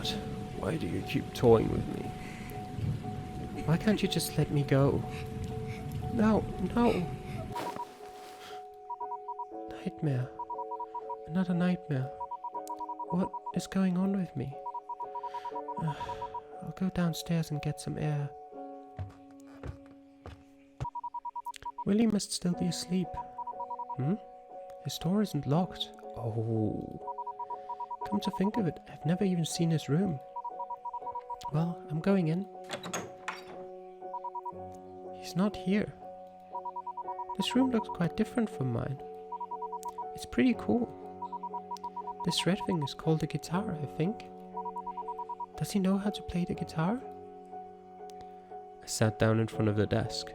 God, why do you keep toying with me? Why can't you just let me go? No, no. Nightmare. Another nightmare. What is going on with me? I'll go downstairs and get some air. Willie must still be asleep. His door isn't locked. Oh. Come to think of it, I've never even seen his room. Well, I'm going in. He's not here. This room looks quite different from mine. It's pretty cool. This red thing is called a guitar, I think. Does he know how to play the guitar? I sat down in front of the desk.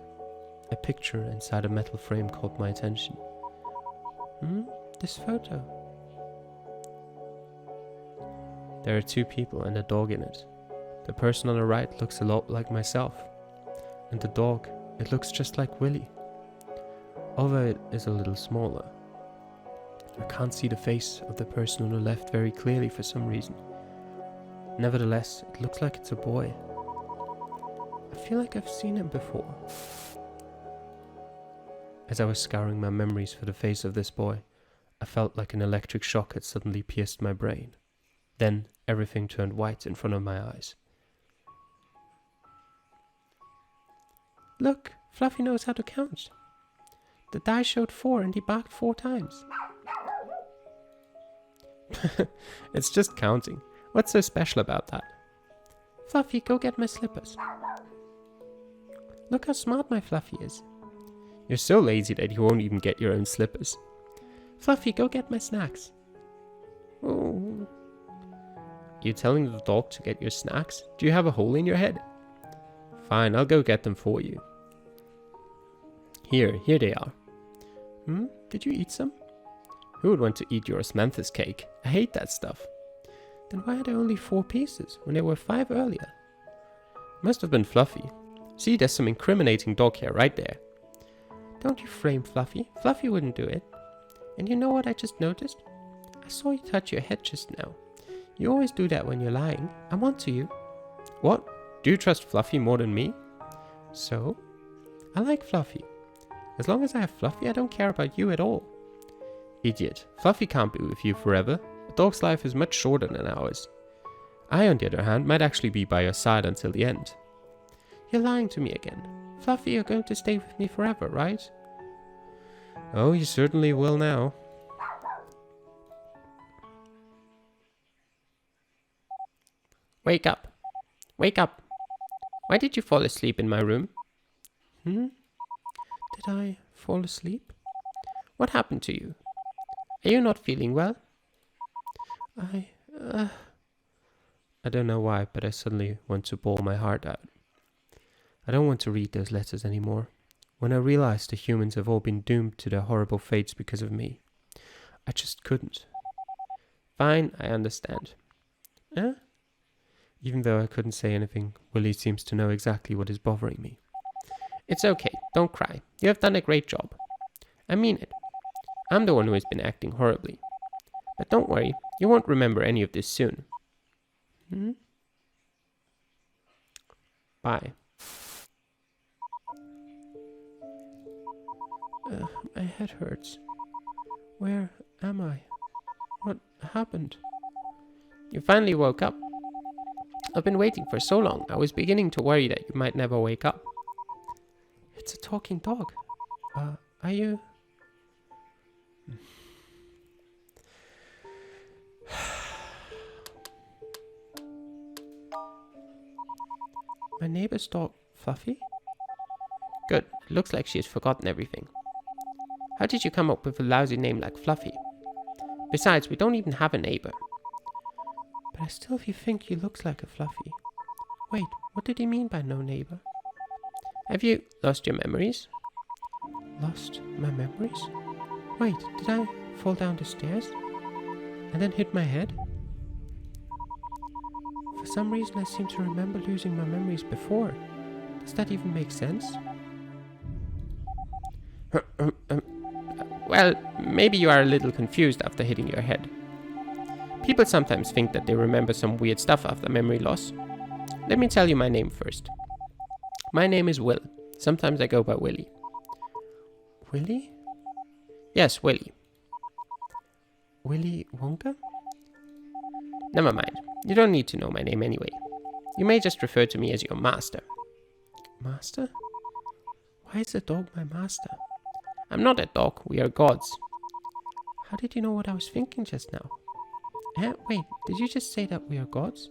A picture inside a metal frame caught my attention. This photo. There are two people and a dog in it. The person on the right looks a lot like myself. And the dog, it looks just like Willie. Although it is a little smaller. I can't see the face of the person on the left very clearly for some reason. Nevertheless, it looks like it's a boy. I feel like I've seen him before. As I was scouring my memories for the face of this boy, I felt like an electric shock had suddenly pierced my brain. Then everything turned white in front of my eyes. Look, Fluffy knows how to count. The die showed 4 and he barked 4 times. It's just counting. What's so special about that? Fluffy, go get my slippers. Look how smart my Fluffy is. You're so lazy that you won't even get your own slippers. Fluffy, go get my snacks. Oh. You telling the dog to get your snacks? Do you have a hole in your head? Fine, I'll go get them for you. Here they are. Did you eat some? Who would want to eat your osmanthus cake? I hate that stuff. Then why are there only 4 pieces when there were 5 earlier? Must have been Fluffy. See, there's some incriminating dog hair right there. Don't you frame Fluffy. Fluffy wouldn't do it. And you know what I just noticed? I saw you touch your head just now. You always do that when you're lying. I'm onto you. What? Do you trust Fluffy more than me? So? I like Fluffy. As long as I have Fluffy, I don't care about you at all. Idiot. Fluffy can't be with you forever. A dog's life is much shorter than ours. I, on the other hand, might actually be by your side until the end. You're lying to me again. Fluffy, you're going to stay with me forever, right? Oh, you certainly will now. Wake up. Wake up. Why did you fall asleep in my room? Did I fall asleep? What happened to you? Are you not feeling well? I don't know why, but I suddenly want to bawl my heart out. I don't want to read those letters anymore. When I realized the humans have all been doomed to their horrible fates because of me, I just couldn't. Fine, I understand. Even though I couldn't say anything, Willie seems to know exactly what is bothering me. It's okay, don't cry. You have done a great job. I mean it. I'm the one who has been acting horribly. But don't worry, you won't remember any of this soon. Bye. My head hurts. Where am I? What happened? You finally woke up. I've been waiting for so long, I was beginning to worry that you might never wake up. It's a talking dog. Are you... My neighbor's dog, Fluffy? Good, it looks like she has forgotten everything. How did you come up with a lousy name like Fluffy? Besides, we don't even have a neighbor. But I still think he looks like a Fluffy. Wait, what did he mean by no neighbor? Have you lost your memories? Lost my memories? Wait, did I fall down the stairs? And then hit my head? For some reason I seem to remember losing my memories before. Does that even make sense? Well, maybe you are a little confused after hitting your head. People sometimes think that they remember some weird stuff after memory loss. Let me tell you my name first. My name is Will. Sometimes I go by Willy. Willy? Yes, Willy. Willy Wonka? Never mind. You don't need to know my name anyway. You may just refer to me as your master. Master? Why is a dog my master? I'm not a dog. We are gods. How did you know what I was thinking just now? Wait, did you just say that we are gods?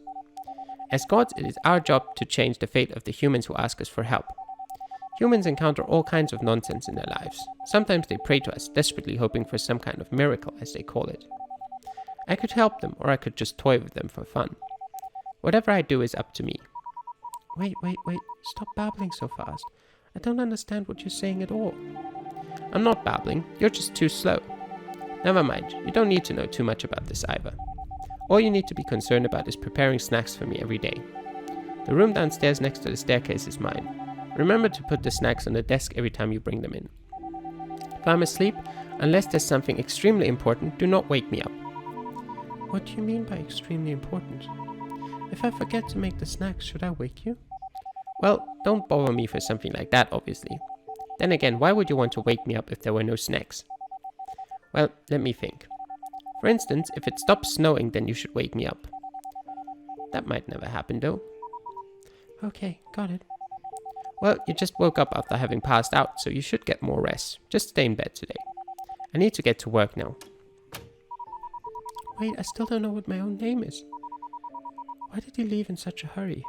As gods, it is our job to change the fate of the humans who ask us for help. Humans encounter all kinds of nonsense in their lives. Sometimes they pray to us, desperately hoping for some kind of miracle, as they call it. I could help them, or I could just toy with them for fun. Whatever I do is up to me. Wait, stop babbling so fast. I don't understand what you're saying at all. I'm not babbling, you're just too slow. Never mind, you don't need to know too much about this either. All you need to be concerned about is preparing snacks for me every day. The room downstairs next to the staircase is mine. Remember to put the snacks on the desk every time you bring them in. If I'm asleep, unless there's something extremely important, do not wake me up. What do you mean by extremely important? If I forget to make the snacks, should I wake you? Well, don't bother me for something like that, obviously. Then again, why would you want to wake me up if there were no snacks? Well, let me think. For instance, if it stops snowing, then you should wake me up. That might never happen, though. Okay, got it. Well, you just woke up after having passed out, so you should get more rest. Just stay in bed today. I need to get to work now. Wait, I still don't know what my own name is. Why did you leave in such a hurry?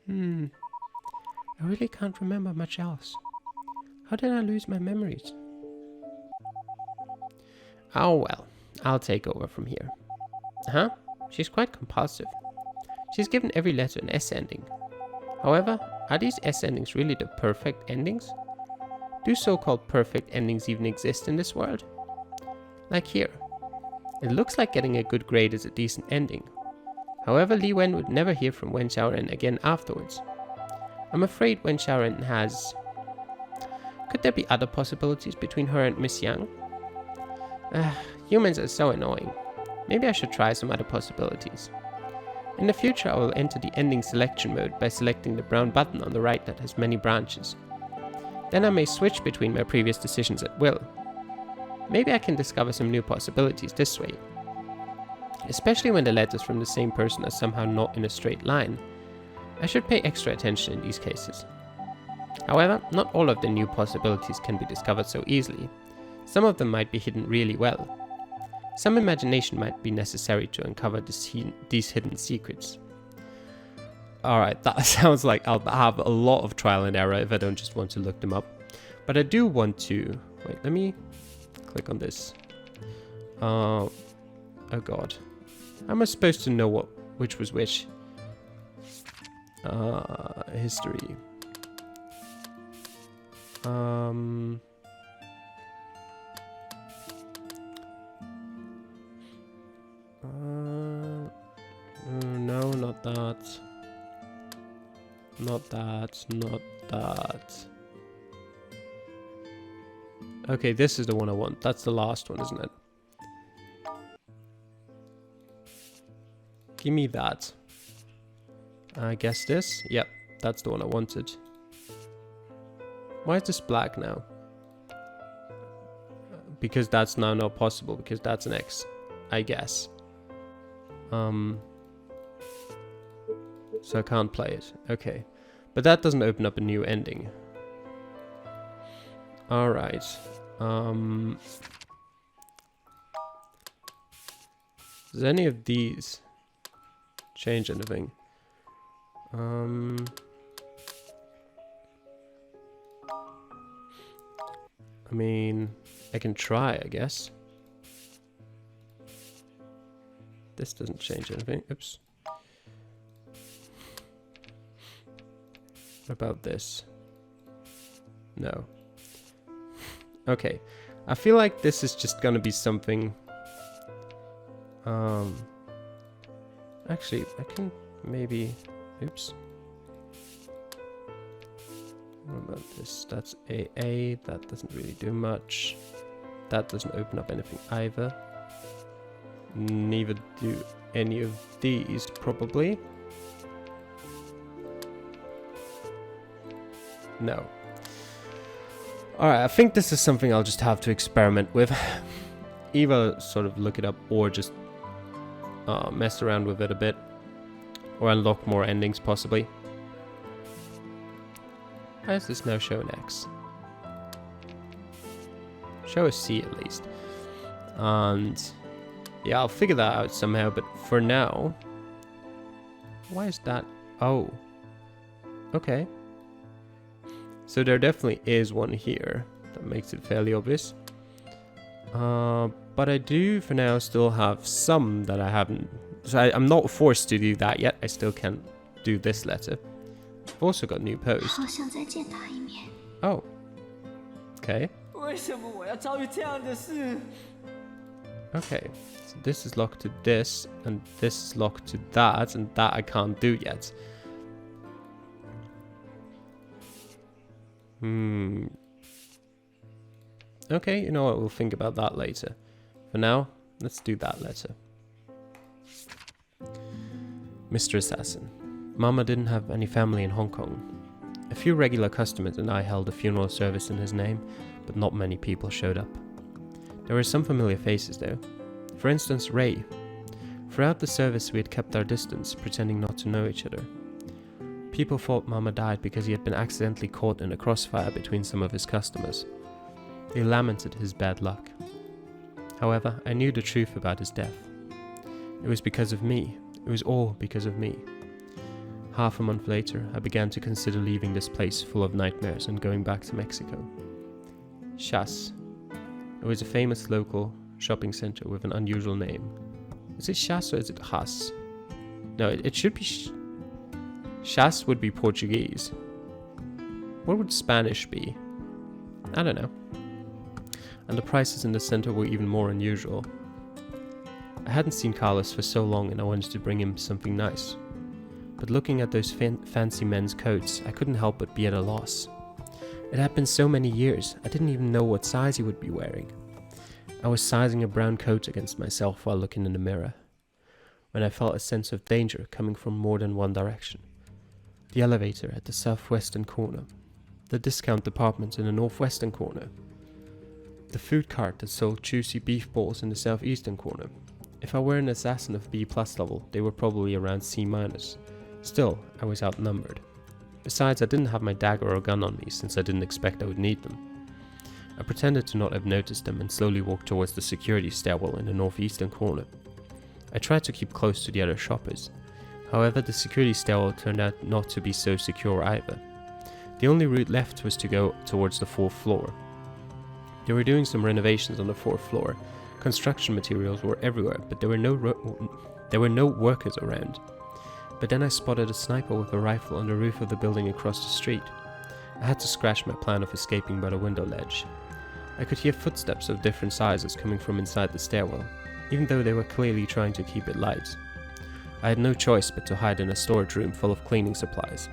I really can't remember much else. How did I lose my memories? Oh well, I'll take over from here. Huh? She's quite compulsive. She's given every letter an S ending. However, are these S endings really the perfect endings? Do so-called perfect endings even exist in this world? Like here. It looks like getting a good grade is a decent ending. However, Li Wen would never hear from Wen Xiaoren again afterwards. I'm afraid Wen Xiaoren has... Could there be other possibilities between her and Miss Yang? Humans are so annoying. Maybe I should try some other possibilities. In the future, I will enter the ending selection mode by selecting the brown button on the right that has many branches. Then I may switch between my previous decisions at will. Maybe I can discover some new possibilities this way. Especially when the letters from the same person are somehow not in a straight line. I should pay extra attention in these cases. However, not all of the new possibilities can be discovered so easily. Some of them might be hidden really well. Some imagination might be necessary to uncover these hidden secrets. Alright, that sounds like I'll have a lot of trial and error if I don't just want to look them up. But I do want to... Wait, let me click on this. Oh god. How am I supposed to know which was which? History. No, not that. Not that, not that. Okay, this is the one I want. That's the last one, isn't it? Give me that. I guess this? Yep, that's the one I wanted. Why is this black now? Because that's now not possible, because that's an X, I guess. So I can't play it. Okay. But that doesn't open up a new ending. Alright. Does any of these change anything? I mean, I can try, I guess. This doesn't change anything. Oops. What about this? No. Okay. I feel like this is just gonna be something... Actually, I can maybe... Oops. What about this? That's AA. That doesn't really do much. That doesn't open up anything either. Neither do any of these, probably. No. Alright, I think this is something I'll just have to experiment with. Either sort of look it up or just mess around with it a bit. Or unlock more endings, possibly. Why does this now show an X? Show a C at least. And yeah, I'll figure that out somehow, but for now... Why is that? Oh. Okay. So there definitely is one here. That makes it fairly obvious. But I do, for now, still have some that I haven't... So I'm not forced to do that yet. I still can do this letter. I've also got new post. Oh. Okay. Okay. So this is locked to this, and this is locked to that, and that I can't do yet. Okay, you know what? We'll think about that later. For now, let's do that letter. Mr. Assassin, Mama didn't have any family in Hong Kong. A few regular customers and I held a funeral service in his name, but not many people showed up. There were some familiar faces though. For instance, Ray. Throughout the service we had kept our distance, pretending not to know each other. People thought Mama died because he had been accidentally caught in a crossfire between some of his customers. They lamented his bad luck. However, I knew the truth about his death. It was because of me. It was all because of me. Half a month later, I began to consider leaving this place full of nightmares and going back to Mexico. Chas. It was a famous local shopping center with an unusual name. Is it Chas or is it Has? No, it should be... Chas would be Portuguese. What would Spanish be? I don't know. And the prices in the center were even more unusual. I hadn't seen Carlos for so long and I wanted to bring him something nice. But looking at those fancy men's coats, I couldn't help but be at a loss. It had been so many years, I didn't even know what size he would be wearing. I was sizing a brown coat against myself while looking in the mirror, when I felt a sense of danger coming from more than one direction. The elevator at the southwestern corner, the discount department in the northwestern corner, the food cart that sold juicy beef balls in the southeastern corner. If I were an assassin of B+ level, they were probably around C-. Still, I was outnumbered. Besides, I didn't have my dagger or gun on me since I didn't expect I would need them. I pretended to not have noticed them and slowly walked towards the security stairwell in the northeastern corner. I tried to keep close to the other shoppers. However, the security stairwell turned out not to be so secure either. The only route left was to go towards the 4th floor. They were doing some renovations on the 4th floor. Construction materials were everywhere, but there were no workers around. But then I spotted a sniper with a rifle on the roof of the building across the street. I had to scratch my plan of escaping by the window ledge. I could hear footsteps of different sizes coming from inside the stairwell, even though they were clearly trying to keep it light. I had no choice but to hide in a storage room full of cleaning supplies.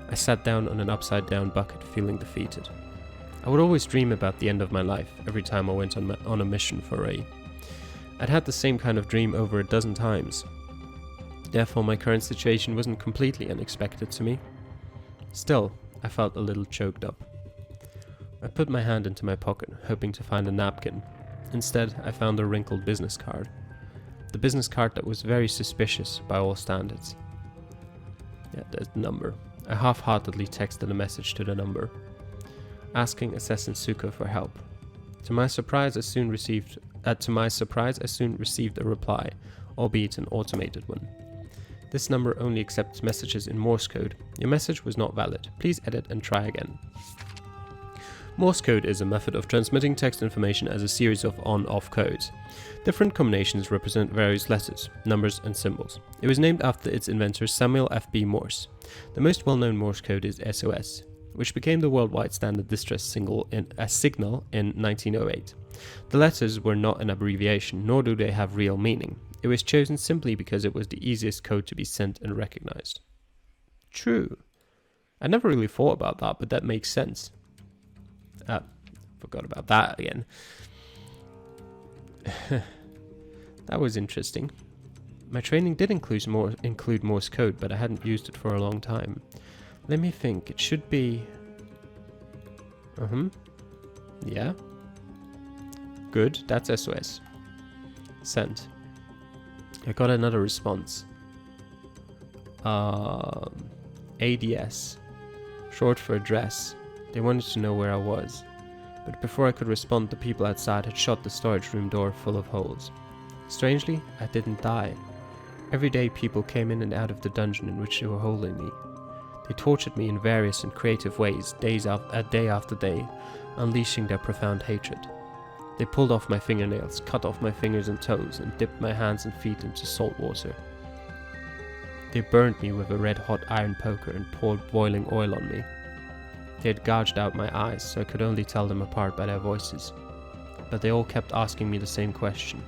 I sat down on an upside-down bucket, feeling defeated. I would always dream about the end of my life every time I went on a mission for Ray. I'd had the same kind of dream over a dozen times. Therefore, my current situation wasn't completely unexpected to me. Still, I felt a little choked up. I put my hand into my pocket, hoping to find a napkin. Instead, I found a wrinkled business card. The business card that was very suspicious by all standards. Yeah, there's the number. I half-heartedly texted a message to the number, asking Assassin Suko for help. To my surprise, I soon received a reply, albeit an automated one. This number only accepts messages in Morse code. Your message was not valid. Please edit and try again. Morse code is a method of transmitting text information as a series of on-off codes. Different combinations represent various letters, numbers, and symbols. It was named after its inventor Samuel F.B. Morse. The most well-known Morse code is SOS, which became the worldwide standard distress signal in 1908. The letters were not an abbreviation, nor do they have real meaning. It was chosen simply because it was the easiest code to be sent and recognized. True. I never really thought about that, but that makes sense. Forgot about that again. That was interesting. My training did include Morse code, but I hadn't used it for a long time. Let me think. It should be... Yeah. Good. That's SOS. Sent. I got another response. ADS. Short for address. They wanted to know where I was. But before I could respond, the people outside had shut the storage room door full of holes. Strangely, I didn't die. Every day people came in and out of the dungeon in which they were holding me. They tortured me in various and creative ways, day after day, unleashing their profound hatred. They pulled off my fingernails, cut off my fingers and toes, and dipped my hands and feet into salt water. They burned me with a red-hot iron poker and poured boiling oil on me. They had gouged out my eyes, so I could only tell them apart by their voices. But they all kept asking me the same question.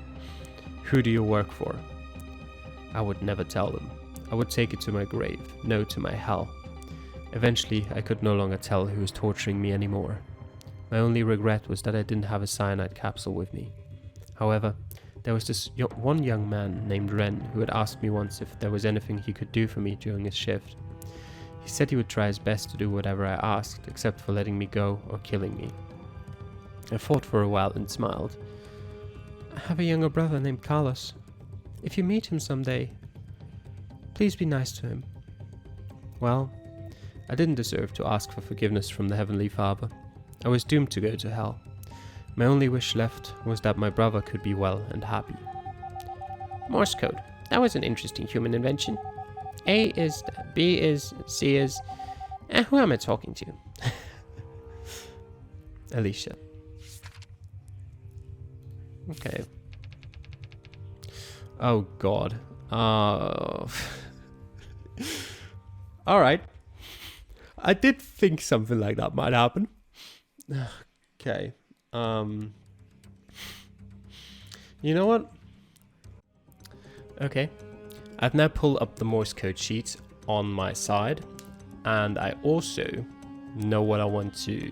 Who do you work for? I would never tell them. I would take it to my grave, no to my hell. Eventually, I could no longer tell who was torturing me anymore. My only regret was that I didn't have a cyanide capsule with me. However, there was this one young man named Ren who had asked me once if there was anything he could do for me during his shift. He said he would try his best to do whatever I asked, except for letting me go or killing me. I thought for a while and smiled. I have a younger brother named Carlos. If you meet him someday, please be nice to him. Well, I didn't deserve to ask for forgiveness from the Heavenly Father. I was doomed to go to hell. My only wish left was that my brother could be well and happy. Morse code. That was an interesting human invention. A is, B is, C is... who am I talking to? Alicia. Okay. Oh god. Alright. I did think something like that might happen. Okay. You know what? Okay. I've now pulled up the Morse code sheet on my side, and I also know what I want to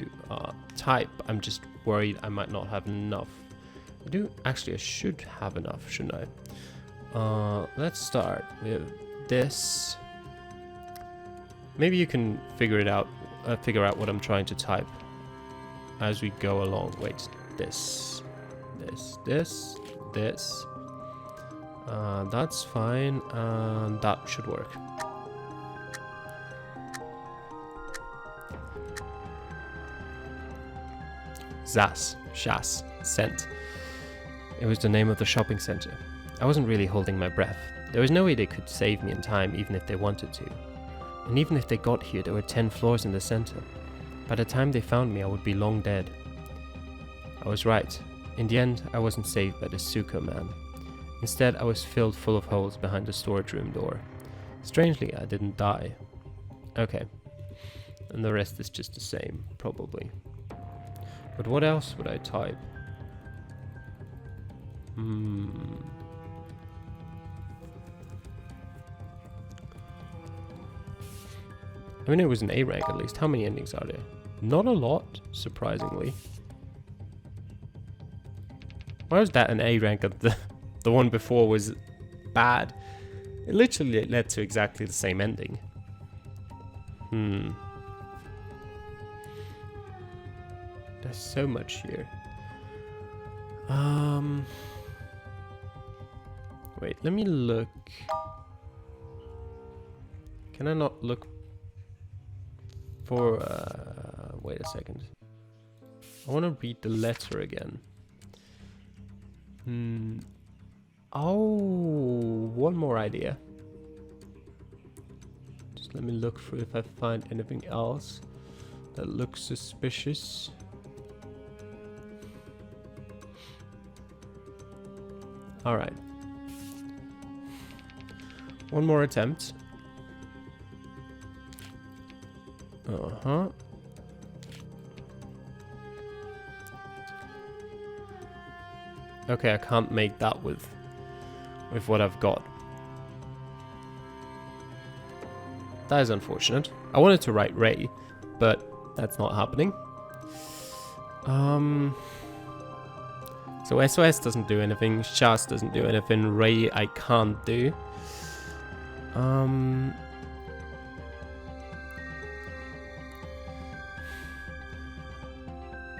type. I'm just worried I might not have enough. I should have enough, shouldn't I? Let's start with this. Maybe you can figure out what I'm trying to type as we go along. Wait, this. That's fine, and that should work. Shas, Sent. It was the name of the shopping center. I wasn't really holding my breath. There was no way they could save me in time, even if they wanted to. And even if they got here, there were 10 floors in the center. By the time they found me, I would be long dead. I was right. In the end, I wasn't saved by the Suko man. Instead, I was filled full of holes behind the storage room door. Strangely, I didn't die. Okay. And the rest is just the same, probably. But what else would I type? I mean, it was an A rank at least. How many endings are there? Not a lot, surprisingly. Why was that an A rank and the one before was bad? It literally led to exactly the same ending. There's so much here. Wait, let me look. Can I not look for... wait a second. I want to read the letter again. Oh, one more idea. Just let me look through if I find anything else that looks suspicious. Alright. One more attempt. Okay, I can't make that with what I've got. That is unfortunate. I wanted to write Ray, but that's not happening. So SOS doesn't do anything, Shas doesn't do anything, Ray I can't do.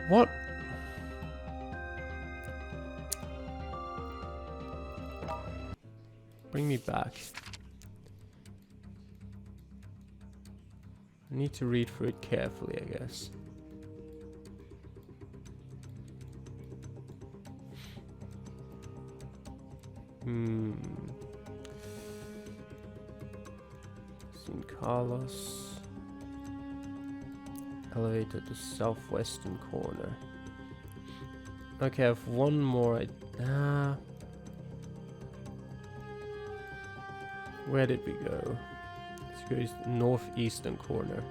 What? Bring me back. I need to read through it carefully, I guess. San Carlos. Elevator to southwestern corner. Okay, I have one more. Where did we go? Let's go to the northeastern corner.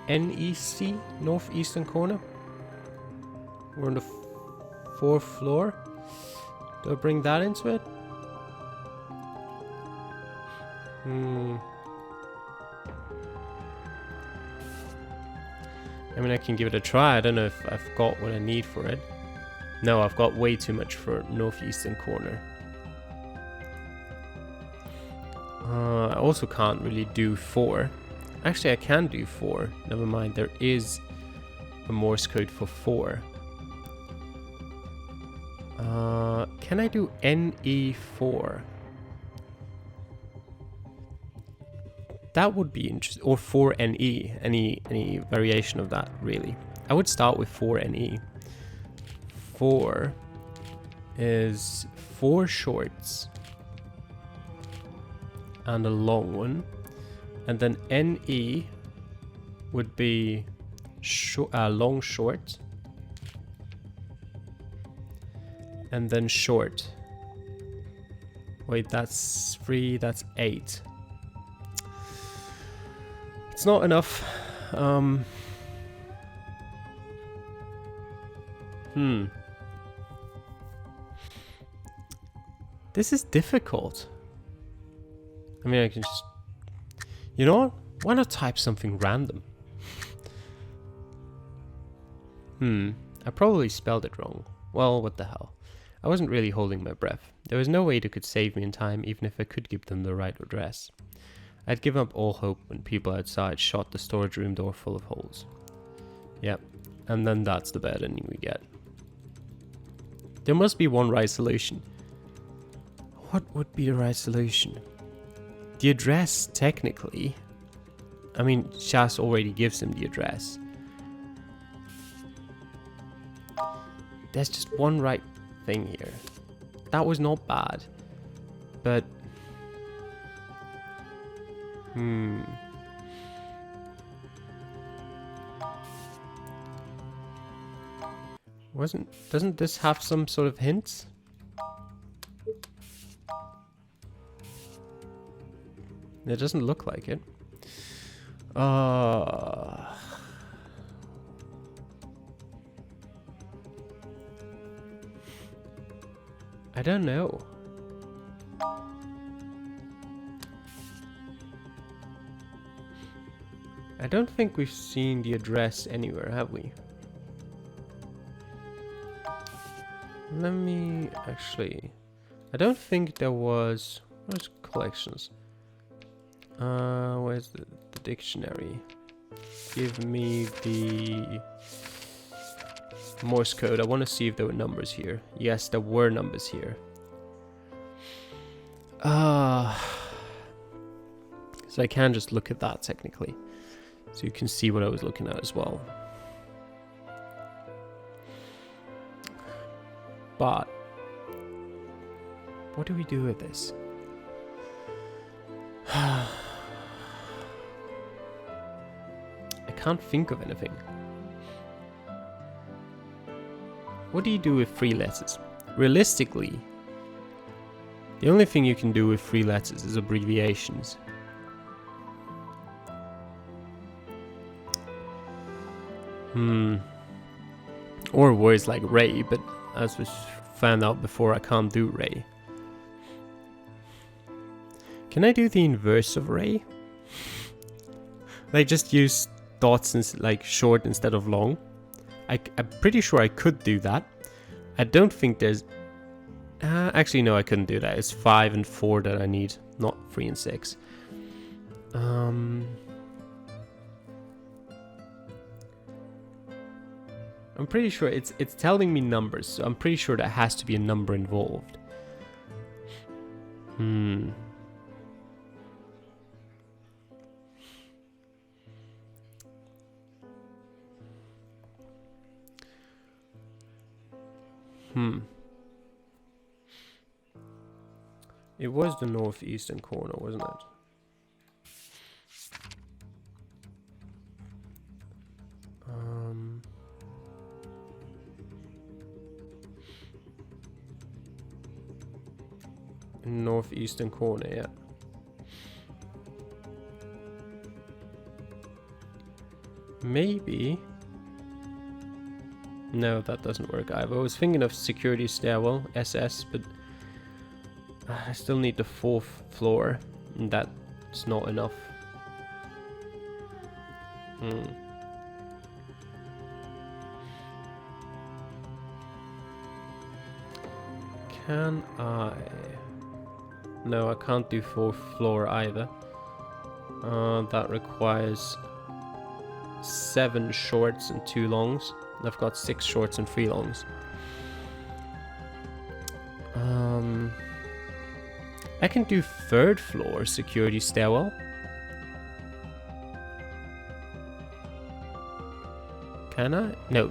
NEC, northeastern corner. We're on the 4th floor. Do I bring that into it? I mean, I can give it a try. I don't know if I've got what I need for it. No, I've got way too much for northeastern corner. I also can't really do 4. Actually, I can do 4. Never mind, there is a Morse code for 4. Can I do NE4? That would be interesting. Or 4NE. Any variation of that, really. I would start with 4NE. 4 is 4 shorts and a long one. And then NE would be long short. And then short. Wait, that's 3, that's 8. It's not enough. This is difficult. I mean, I can just... You know what? Why not type something random? I probably spelled it wrong. Well, what the hell. I wasn't really holding my breath. There was no way they could save me in time, even if I could give them the right address. I'd given up all hope when people outside shot the storage room door full of holes. Yep, and then that's the bad ending we get. There must be one right solution. What would be the right solution? The address, technically. I mean, Shas already gives him the address. There's just one right thing here. That was not bad. But... Doesn't this have some sort of hints? It doesn't look like it. I don't know. I don't think we've seen the address anywhere, have we? Let me actually... I don't think there was... Where's collections? Where's the dictionary? Give me the Morse code. I want to see if there were numbers here. Yes, there were numbers here. So I can just look at that technically. So you can see what I was looking at as well. But what do we do with this? I can't think of anything. What do you do with 3 letters? Realistically, the only thing you can do with 3 letters is abbreviations. Or words like Ray, but as we found out before, I can't do Ray. Can I do the inverse of Ray? Like just use dots and like short instead of long? I'm pretty sure I could do that. I don't think there's... actually, no, I couldn't do that. It's 5 and 4 that I need, not 3 and 6. I'm pretty sure it's telling me numbers, so I'm pretty sure there has to be a number involved. It was the northeastern corner, wasn't it? Northeastern corner, yeah. Maybe. No, that doesn't work either. I was thinking of security stairwell, SS, but I still need the 4th floor, and that's not enough. Can I? No, I can't do 4th floor either. That requires 7 shorts and 2 longs. I've got 6 shorts and 3 longs. I can do 3rd floor security stairwell. Can I? No.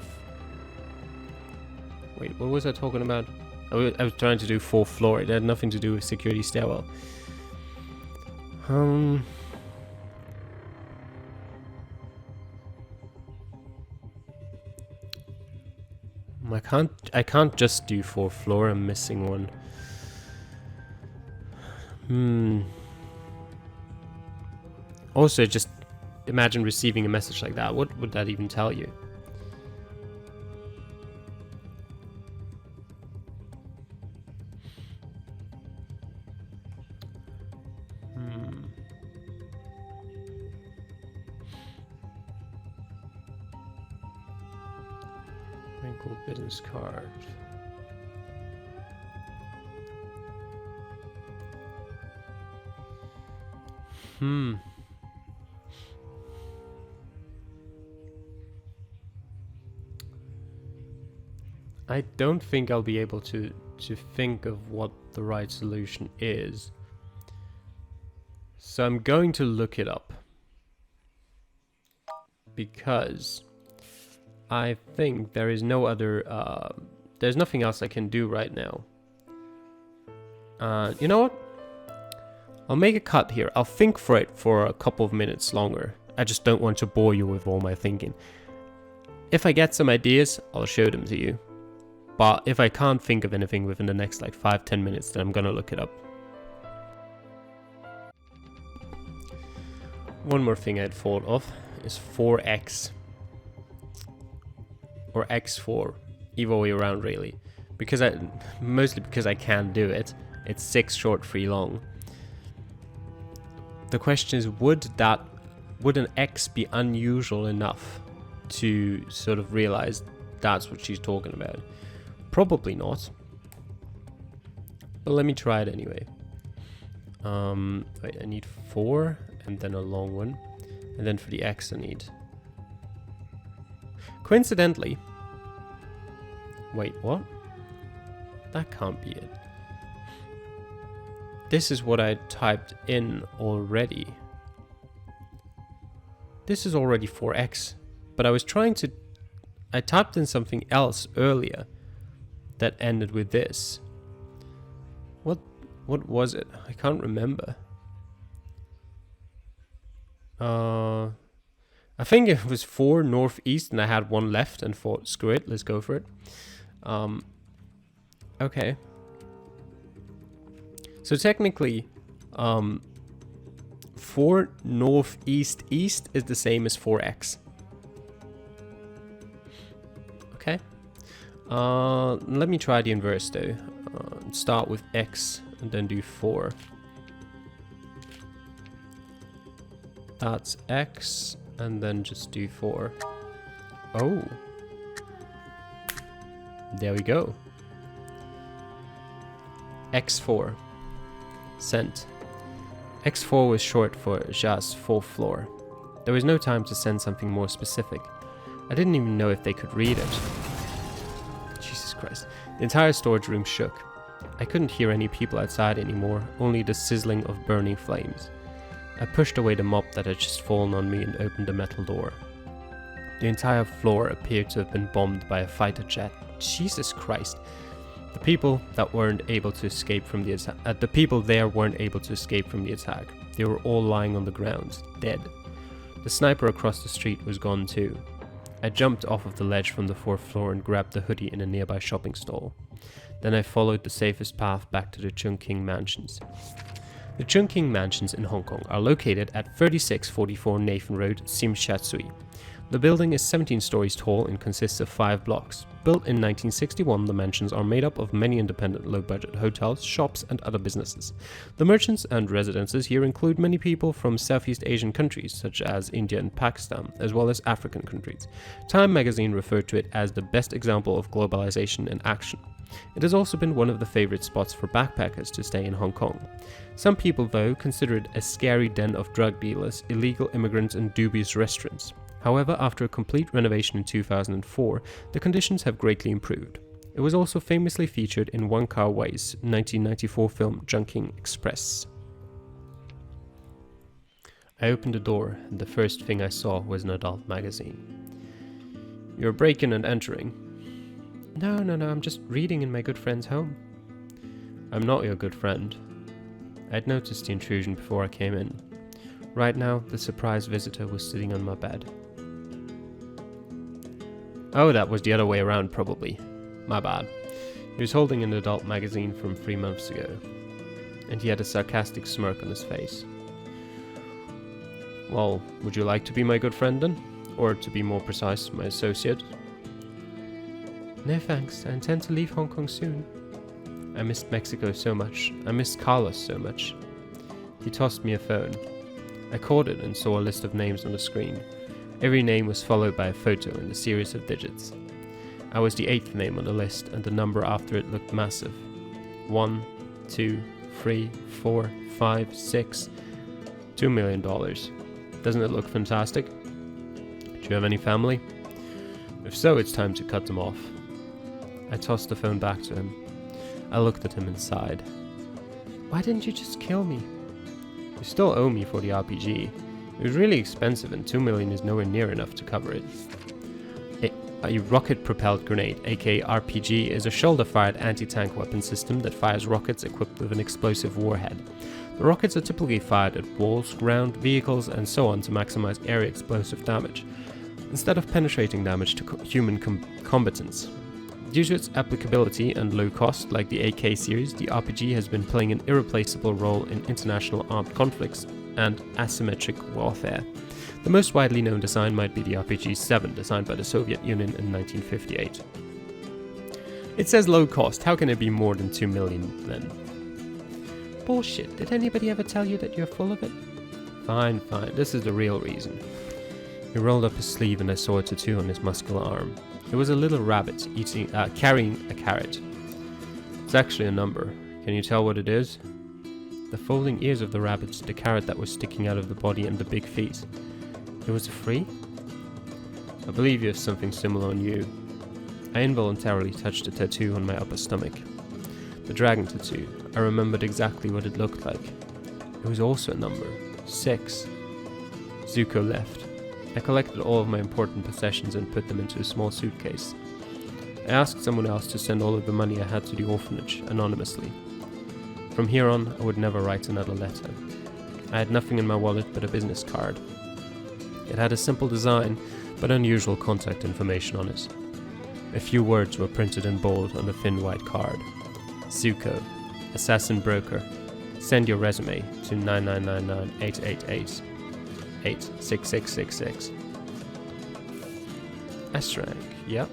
Wait, what was I talking about? I was trying to do 4th floor. It had nothing to do with security stairwell. I can't just do 4th floor. I'm missing one. Also, just imagine receiving a message like that. What would that even tell you? Wrinkled business card. I don't think I'll be able to think of what the right solution is. So I'm going to look it up. Because I think there is no other, there's nothing else I can do right now. You know what? I'll make a cut here. I'll think for it for a couple of minutes longer. I just don't want to bore you with all my thinking. If I get some ideas, I'll show them to you. But if I can't think of anything within the next like 5-10 minutes, then I'm gonna look it up. One more thing I'd thought of is 4x. Or x4. Either way around really. Mostly because I can't do it. It's 6 short, 3 long. The question is, would an X be unusual enough to sort of realize that's what she's talking about? Probably not. But let me try it anyway. Wait, I need 4 and then a long one. And then for the X I need... Coincidentally... Wait, what? That can't be it. This is what I typed in already. This is already 4x, but I was trying to... I typed in something else earlier that ended with this. What was it? I can't remember. I think it was 4 northeast and I had 1 left and thought, screw it, let's go for it. Okay. So technically, 4 northeast east is the same as 4x. Okay. Let me try the inverse though. Start with x and then do 4. That's x and then just do 4. Oh. There we go. X4. Sent. X4 was short for Ja's fourth floor. There was no time to send something more specific. I didn't even know if they could read it. Jesus Christ. The entire storage room shook. I couldn't hear any people outside anymore, only the sizzling of burning flames. I pushed away the mop that had just fallen on me and opened the metal door. The entire floor appeared to have been bombed by a fighter jet. Jesus Christ. The people there weren't able to escape from the attack. They were all lying on the ground, dead. The sniper across the street was gone too. I jumped off of the ledge from the fourth floor and grabbed the hoodie in a nearby shopping stall. Then I followed the safest path back to the Chungking Mansions. The Chungking Mansions in Hong Kong are located at 3644 Nathan Road, Tsim Sha Tsui. The building is 17 stories tall and consists of 5 blocks. Built in 1961, the mansions are made up of many independent low-budget hotels, shops and other businesses. The merchants and residences here include many people from Southeast Asian countries such as India and Pakistan, as well as African countries. Time magazine referred to it as the best example of globalization in action. It has also been one of the favorite spots for backpackers to stay in Hong Kong. Some people, though, consider it a scary den of drug dealers, illegal immigrants and dubious restaurants. However, after a complete renovation in 2004, the conditions have greatly improved. It was also famously featured in Wong Kar-wai's 1994 film Chungking Express. I opened the door, and the first thing I saw was an adult magazine. "You're breaking and entering." No, I'm just reading in my good friend's home." "I'm not your good friend." I'd noticed the intrusion before I came in. Right now, the surprise visitor was sitting on my bed. Oh, that was the other way around, probably. My bad. He was holding an adult magazine from 3 months ago, and he had a sarcastic smirk on his face. "Well, would you like to be my good friend then? Or, to be more precise, my associate?" "No thanks, I intend to leave Hong Kong soon. I missed Mexico so much. I missed Carlos so much." He tossed me a phone. I caught it and saw a list of names on the screen. Every name was followed by a photo and a series of digits. I was the 8th name on the list, and the number after it looked massive. 1, 2, 3, 4, 5, 6. $2 million. Doesn't it look fantastic? Do you have any family? If so, it's time to cut them off. I tossed the phone back to him. I looked at him and sighed. "Why didn't you just kill me?" "You still owe me for the RPG. It was really expensive and $2 million is nowhere near enough to cover it." A rocket-propelled grenade, aka RPG, is a shoulder-fired anti-tank weapon system that fires rockets equipped with an explosive warhead. The rockets are typically fired at walls, ground, vehicles, and so on to maximize area explosive damage, instead of penetrating damage to human combatants. Due to its applicability and low cost, like the AK series, the RPG has been playing an irreplaceable role in international armed conflicts and asymmetric warfare. The most widely known design might be the RPG-7, designed by the Soviet Union in 1958. It says low cost, how can it be more than $2 million then? Bullshit, did anybody ever tell you that you're full of it? Fine, this is the real reason. He rolled up his sleeve and I saw a tattoo on his muscular arm. It was a little rabbit carrying a carrot. It's actually a number. Can you tell what it is? The folding ears of the rabbit, the carrot that was sticking out of the body, and the big feet. It was a free? I believe you have something similar on you. I involuntarily touched the tattoo on my upper stomach. The dragon tattoo. I remembered exactly what it looked like. It was also a number. 6. Zuko left. I collected all of my important possessions and put them into a small suitcase. I asked someone else to send all of the money I had to the orphanage, anonymously. From here on, I would never write another letter. I had nothing in my wallet but a business card. It had a simple design, but unusual contact information on it. A few words were printed in bold on a thin white card. Zuko, Assassin Broker. Send your resume to 9999-888. 86666. S rank, yep.